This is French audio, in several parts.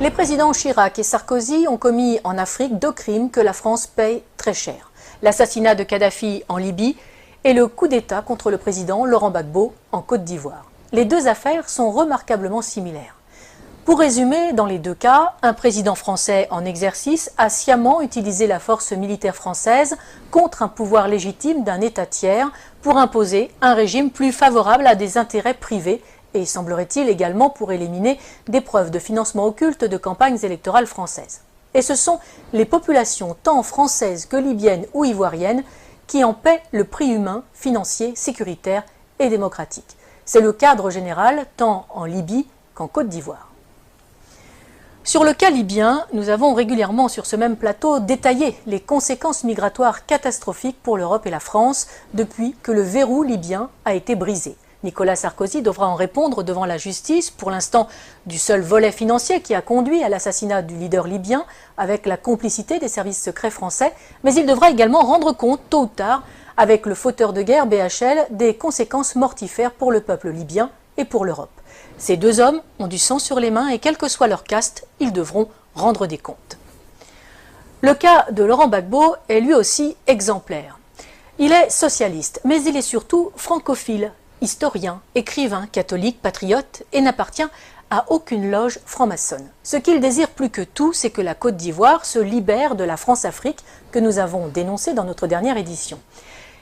Les présidents Chirac et Sarkozy ont commis en Afrique 2 crimes que la France paye très cher. L'assassinat de Kadhafi en Libye et le coup d'État contre le président Laurent Gbagbo en Côte d'Ivoire. Les 2 affaires sont remarquablement similaires. Pour résumer, dans les 2 cas, un président français en exercice a sciemment utilisé la force militaire française contre un pouvoir légitime d'un État tiers pour imposer un régime plus favorable à des intérêts privés et semblerait-il également pour éliminer des preuves de financement occulte de campagnes électorales françaises. Et ce sont les populations tant françaises que libyennes ou ivoiriennes qui en paient le prix humain, financier, sécuritaire et démocratique. C'est le cadre général tant en Libye qu'en Côte d'Ivoire. Sur le cas libyen, nous avons régulièrement sur ce même plateau détaillé les conséquences migratoires catastrophiques pour l'Europe et la France depuis que le verrou libyen a été brisé. Nicolas Sarkozy devra en répondre devant la justice, pour l'instant du seul volet financier qui a conduit à l'assassinat du leader libyen avec la complicité des services secrets français, mais il devra également rendre compte tôt ou tard avec le fauteur de guerre BHL des conséquences mortifères pour le peuple libyen et pour l'Europe. Ces 2 hommes ont du sang sur les mains et quelle que soit leur caste, ils devront rendre des comptes. Le cas de Laurent Gbagbo est lui aussi exemplaire. Il est socialiste, mais il est surtout francophile, historien, écrivain, catholique, patriote et n'appartient à aucune loge franc-maçonne. Ce qu'il désire plus que tout, c'est que la Côte d'Ivoire se libère de la France-Afrique que nous avons dénoncée dans notre dernière édition.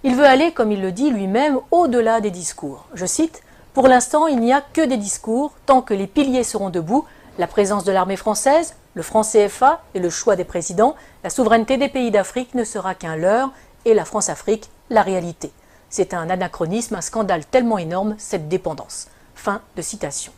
Il veut aller, comme il le dit lui-même, au-delà des discours. Je cite, « Pour l'instant, il n'y a que des discours, tant que les piliers seront debout, la présence de l'armée française, le franc CFA et le choix des présidents, la souveraineté des pays d'Afrique ne sera qu'un leurre et la France-Afrique, la réalité. » C'est un anachronisme, un scandale tellement énorme, cette dépendance. Fin de citation.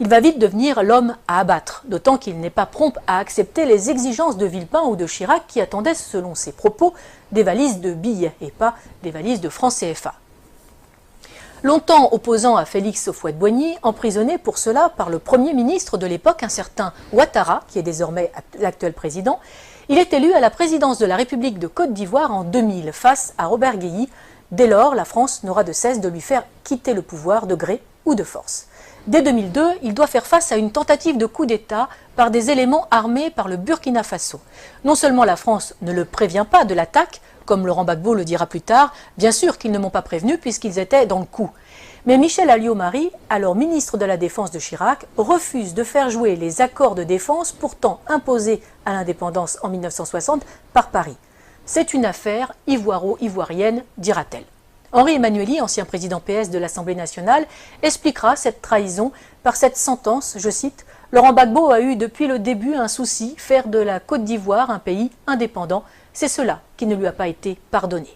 Il va vite devenir l'homme à abattre, d'autant qu'il n'est pas prompt à accepter les exigences de Villepin ou de Chirac qui attendaient, selon ses propos, des valises de billets et pas des valises de francs CFA. Longtemps opposant à Félix Houphouët-Boigny, emprisonné pour cela par le Premier ministre de l'époque, un certain Ouattara, qui est désormais l'actuel président, il est élu à la présidence de la République de Côte d'Ivoire en 2000 face à Robert Guéhi. Dès lors, la France n'aura de cesse de lui faire quitter le pouvoir de gré ou de force. Dès 2002, il doit faire face à une tentative de coup d'État par des éléments armés par le Burkina Faso. Non seulement la France ne le prévient pas de l'attaque, comme Laurent Gbagbo le dira plus tard, bien sûr qu'ils ne m'ont pas prévenu puisqu'ils étaient dans le coup. Mais Michel Alliot-Marie, alors ministre de la Défense de Chirac, refuse de faire jouer les accords de défense pourtant imposés à l'indépendance en 1960 par Paris. C'est une affaire ivoiro-ivoirienne, dira-t-elle. Henri Emmanuelli, ancien président PS de l'Assemblée nationale, expliquera cette trahison par cette sentence, je cite, « Laurent Gbagbo a eu depuis le début un souci, faire de la Côte d'Ivoire un pays indépendant. C'est cela qui ne lui a pas été pardonné. »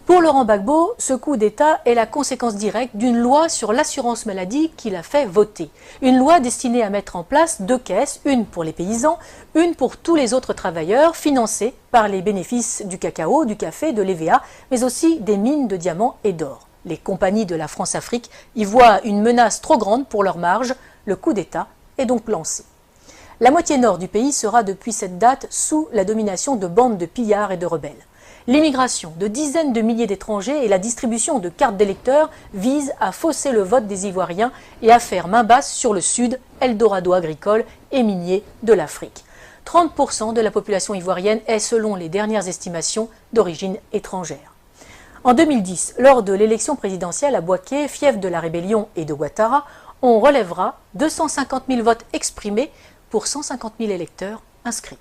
Pour Laurent Gbagbo, ce coup d'État est la conséquence directe d'une loi sur l'assurance maladie qu'il a fait voter. Une loi destinée à mettre en place 2 caisses, une pour les paysans, une pour tous les autres travailleurs, financée par les bénéfices du cacao, du café, de l'EVA, mais aussi des mines de diamants et d'or. Les compagnies de la France-Afrique y voient une menace trop grande pour leur marge. Le coup d'État est donc lancé. La moitié nord du pays sera depuis cette date sous la domination de bandes de pillards et de rebelles. L'immigration de dizaines de milliers d'étrangers et la distribution de cartes d'électeurs visent à fausser le vote des Ivoiriens et à faire main basse sur le sud, Eldorado agricole et minier de l'Afrique. 30% de la population ivoirienne est, selon les dernières estimations, d'origine étrangère. En 2010, lors de l'élection présidentielle à Bouaké, fief de la rébellion et de Ouattara, on relèvera 250 000 votes exprimés pour 150 000 électeurs inscrits.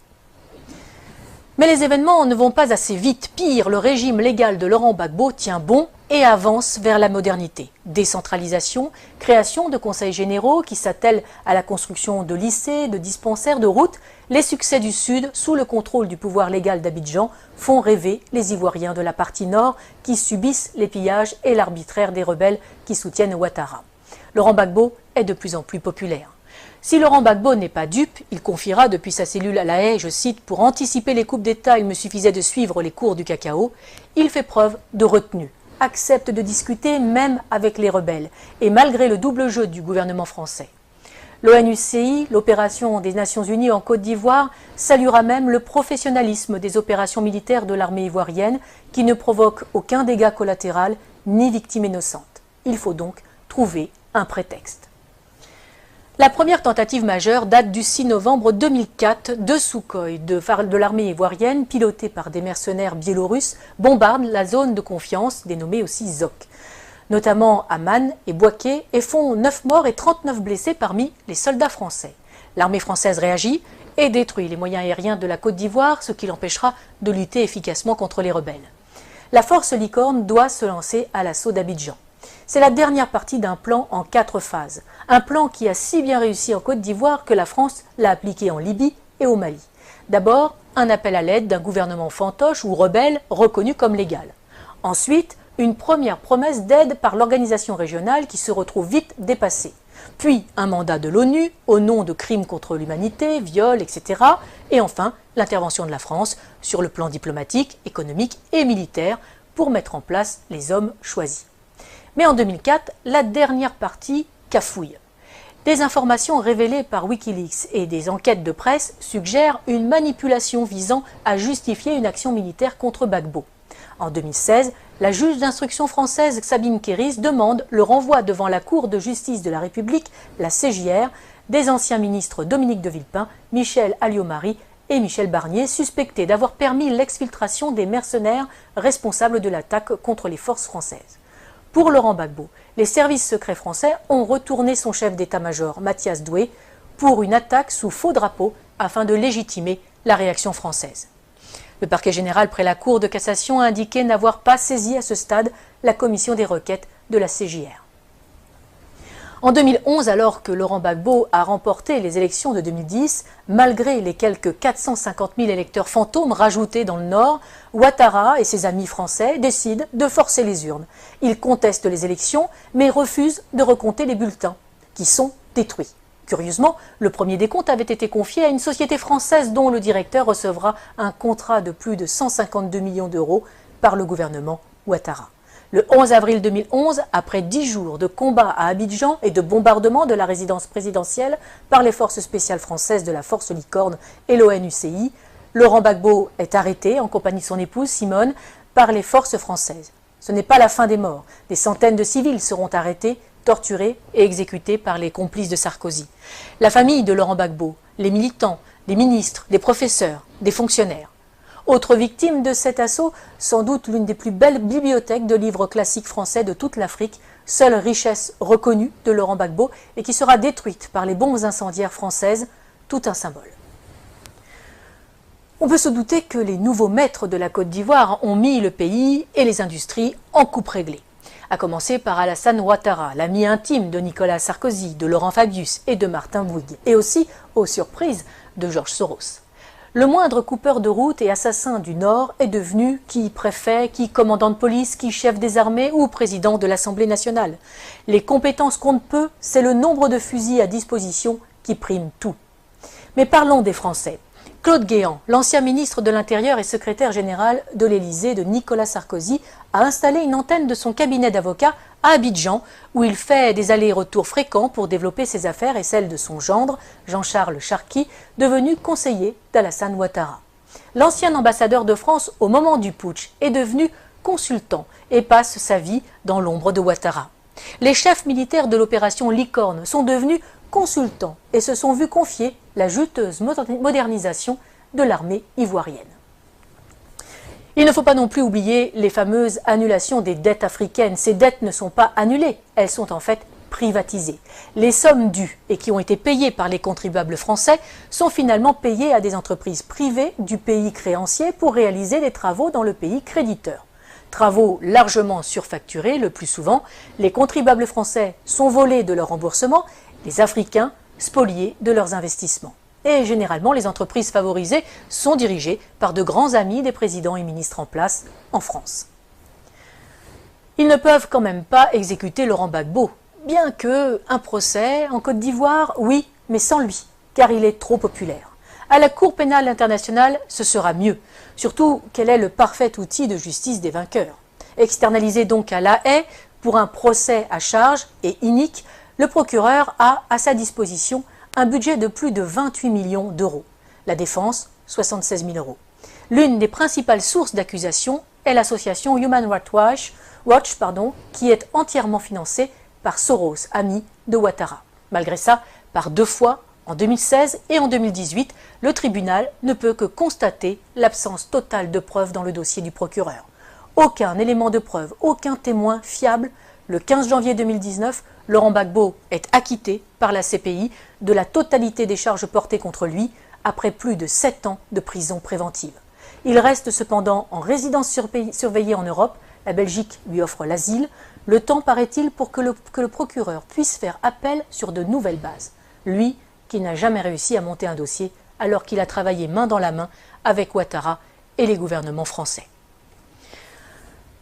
Mais les événements ne vont pas assez vite. Pire, le régime légal de Laurent Gbagbo tient bon et avance vers la modernité. Décentralisation, création de conseils généraux qui s'attellent à la construction de lycées, de dispensaires, de routes. Les succès du Sud, sous le contrôle du pouvoir légal d'Abidjan, font rêver les Ivoiriens de la partie nord qui subissent les pillages et l'arbitraire des rebelles qui soutiennent Ouattara. Laurent Gbagbo est de plus en plus populaire. Si Laurent Gbagbo n'est pas dupe, il confiera depuis sa cellule à La Haye, je cite, « Pour anticiper les coupes d'État, il me suffisait de suivre les cours du cacao ». Il fait preuve de retenue, accepte de discuter même avec les rebelles, et malgré le double jeu du gouvernement français. L'ONUCI, l'opération des Nations Unies en Côte d'Ivoire, saluera même le professionnalisme des opérations militaires de l'armée ivoirienne qui ne provoquent aucun dégât collatéral ni victime innocente. Il faut donc trouver un prétexte. La première tentative majeure date du 6 novembre 2004. Deux Sukhoi de l'armée ivoirienne, pilotés par des mercenaires biélorusses, bombardent la zone de confiance, dénommée aussi ZOC, notamment à Man et Bouaké, et font 9 morts et 39 blessés parmi les soldats français. L'armée française réagit et détruit les moyens aériens de la Côte d'Ivoire, ce qui l'empêchera de lutter efficacement contre les rebelles. La force Licorne doit se lancer à l'assaut d'Abidjan. C'est la dernière partie d'un plan en 4 phases. Un plan qui a si bien réussi en Côte d'Ivoire que la France l'a appliqué en Libye et au Mali. D'abord, un appel à l'aide d'un gouvernement fantoche ou rebelle reconnu comme légal. Ensuite, une première promesse d'aide par l'organisation régionale qui se retrouve vite dépassée. Puis un mandat de l'ONU au nom de crimes contre l'humanité, viols, etc. Et enfin, l'intervention de la France sur le plan diplomatique, économique et militaire pour mettre en place les hommes choisis. Mais en 2004, la dernière partie cafouille. Des informations révélées par Wikileaks et des enquêtes de presse suggèrent une manipulation visant à justifier une action militaire contre Gbagbo. En 2016, la juge d'instruction française Sabine Kéris demande le renvoi devant la Cour de justice de la République, la CJR, des anciens ministres Dominique de Villepin, Michel Alliot-Marie et Michel Barnier, suspectés d'avoir permis l'exfiltration des mercenaires responsables de l'attaque contre les forces françaises. Pour Laurent Gbagbo, les services secrets français ont retourné son chef d'état-major, Mathias Doué, pour une attaque sous faux drapeau afin de légitimer la réaction française. Le parquet général près la Cour de cassation a indiqué n'avoir pas saisi à ce stade la commission des requêtes de la CJR. En 2011, alors que Laurent Gbagbo a remporté les élections de 2010, malgré les quelques 450 000 électeurs fantômes rajoutés dans le Nord, Ouattara et ses amis français décident de forcer les urnes. Ils contestent les élections, mais refusent de recompter les bulletins, qui sont détruits. Curieusement, le premier décompte avait été confié à une société française dont le directeur recevra un contrat de plus de 152 millions d'euros par le gouvernement Ouattara. Le 11 avril 2011, après 10 jours de combats à Abidjan et de bombardement de la résidence présidentielle par les forces spéciales françaises de la force Licorne et l'ONUCI, Laurent Gbagbo est arrêté en compagnie de son épouse Simone par les forces françaises. Ce n'est pas la fin des morts. Des centaines de civils seront arrêtés, torturés et exécutés par les complices de Sarkozy. La famille de Laurent Gbagbo, les militants, les ministres, les professeurs, des fonctionnaires. Autre victime de cet assaut, sans doute l'une des plus belles bibliothèques de livres classiques français de toute l'Afrique, seule richesse reconnue de Laurent Gbagbo et qui sera détruite par les bombes incendiaires françaises, tout un symbole. On peut se douter que les nouveaux maîtres de la Côte d'Ivoire ont mis le pays et les industries en coupe réglée. À commencer par Alassane Ouattara, l'ami intime de Nicolas Sarkozy, de Laurent Fabius et de Martin Bouygues, et aussi, aux surprises, de Georges Soros. Le moindre coupeur de route et assassin du Nord est devenu qui préfet, qui commandant de police, qui chef des armées ou président de l'Assemblée nationale. Les compétences comptent peu, c'est le nombre de fusils à disposition qui prime tout. Mais parlons des Français. Claude Guéant, l'ancien ministre de l'Intérieur et secrétaire général de l'Élysée de Nicolas Sarkozy, a installé une antenne de son cabinet d'avocats à Abidjan, où il fait des allers-retours fréquents pour développer ses affaires et celles de son gendre, Jean-Charles Charqui, devenu conseiller d'Alassane Ouattara. L'ancien ambassadeur de France au moment du putsch est devenu consultant et passe sa vie dans l'ombre de Ouattara. Les chefs militaires de l'opération Licorne sont devenus consultants et se sont vus confier la juteuse modernisation de l'armée ivoirienne. Il ne faut pas non plus oublier les fameuses annulations des dettes africaines. Ces dettes ne sont pas annulées, elles sont en fait privatisées. Les sommes dues et qui ont été payées par les contribuables français sont finalement payées à des entreprises privées du pays créancier pour réaliser des travaux dans le pays créditeur. Travaux largement surfacturés le plus souvent, les contribuables français sont volés de leur remboursement, les Africains spoliés de leurs investissements. Et généralement, les entreprises favorisées sont dirigées par de grands amis des présidents et ministres en place en France. Ils ne peuvent quand même pas exécuter Laurent Gbagbo, bien que un procès en Côte d'Ivoire, oui, mais sans lui, car il est trop populaire. À la Cour pénale internationale, ce sera mieux, surtout qu'elle est le parfait outil de justice des vainqueurs. Externalisé donc à La Haye pour un procès à charge et inique, le procureur a à sa disposition un budget de plus de 28 millions d'euros. La défense, 76 000 euros. L'une des principales sources d'accusation est l'association Human Rights Watch, qui est entièrement financée par Soros, ami de Ouattara. Malgré ça, Par 2 fois, en 2016 et en 2018, le tribunal ne peut que constater l'absence totale de preuves dans le dossier du procureur. Aucun élément de preuve, aucun témoin fiable. Le 15 janvier 2019, Laurent Gbagbo est acquitté par la CPI de la totalité des charges portées contre lui après plus de 7 ans de prison préventive. Il reste cependant en résidence surveillée en Europe. La Belgique lui offre l'asile. Le temps, paraît-il, pour que le procureur puisse faire appel sur de nouvelles bases. Lui, qui n'a jamais réussi à monter un dossier alors qu'il a travaillé main dans la main avec Ouattara et les gouvernements français.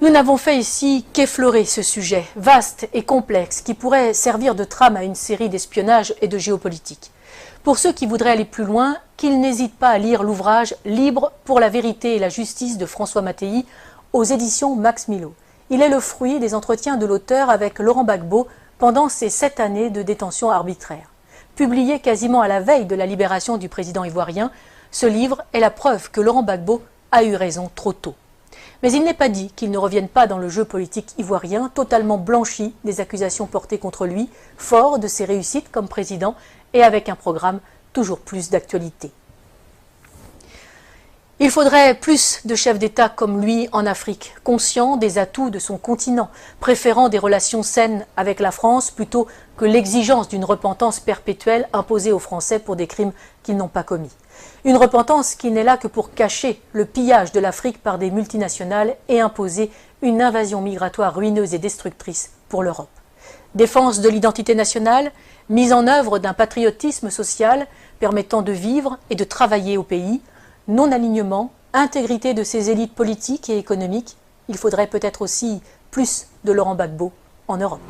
Nous n'avons fait ici qu'effleurer ce sujet vaste et complexe qui pourrait servir de trame à une série d'espionnage et de géopolitique. Pour ceux qui voudraient aller plus loin, qu'ils n'hésitent pas à lire l'ouvrage « Libre pour la vérité et la justice » de François Mattei aux éditions Max Milo. Il est le fruit des entretiens de l'auteur avec Laurent Gbagbo pendant ces 7 années de détention arbitraire. Publié quasiment à la veille de la libération du président ivoirien, ce livre est la preuve que Laurent Gbagbo a eu raison trop tôt. Mais il n'est pas dit qu'il ne revienne pas dans le jeu politique ivoirien, totalement blanchi des accusations portées contre lui, fort de ses réussites comme président et avec un programme toujours plus d'actualité. Il faudrait plus de chefs d'État comme lui en Afrique, conscients des atouts de son continent, préférant des relations saines avec la France plutôt que l'exigence d'une repentance perpétuelle imposée aux Français pour des crimes qu'ils n'ont pas commis. Une repentance qui n'est là que pour cacher le pillage de l'Afrique par des multinationales et imposer une invasion migratoire ruineuse et destructrice pour l'Europe. Défense de l'identité nationale, mise en œuvre d'un patriotisme social permettant de vivre et de travailler au pays, non-alignement, intégrité de ses élites politiques et économiques. Il faudrait peut-être aussi plus de Laurent Gbagbo en Europe.